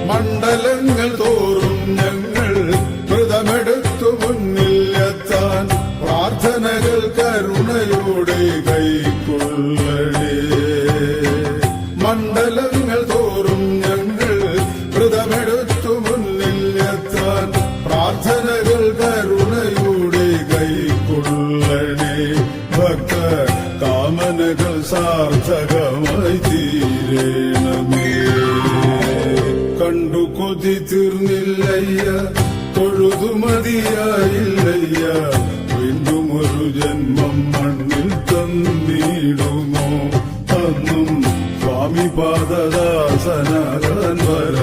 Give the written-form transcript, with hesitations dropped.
മണ്ഡലങ്ങൾ തോറും ഞങ്ങൾ വ്രതമെടുത്തു മുന്നിൽ എത്താൻ പ്രാർത്ഥനകൾ കരുണയോടെ കൈക്കൊള്ളണേ. മണ്ഡലങ്ങൾ തോറും ഞങ്ങൾ വ്രതമെടുത്തു മുന്നിൽ എത്താൻ പ്രാർത്ഥനകൾ കരുണയോടെ കൈക്കൊള്ളണേ. ഭക്ത കാമനകൾ സാർത്ഥകമായി തീരണമേ. കണ്ടു കൊതി തീർന്നില്ലയ്യ, തൊഴുതു മതിയായില്ലയ്യ, വീണ്ടും ഒരു ജന്മം മണ്ണിൽ തന്നിടുമോ? അന്നും സ്വാമി പാദദാസനാകാൻ വര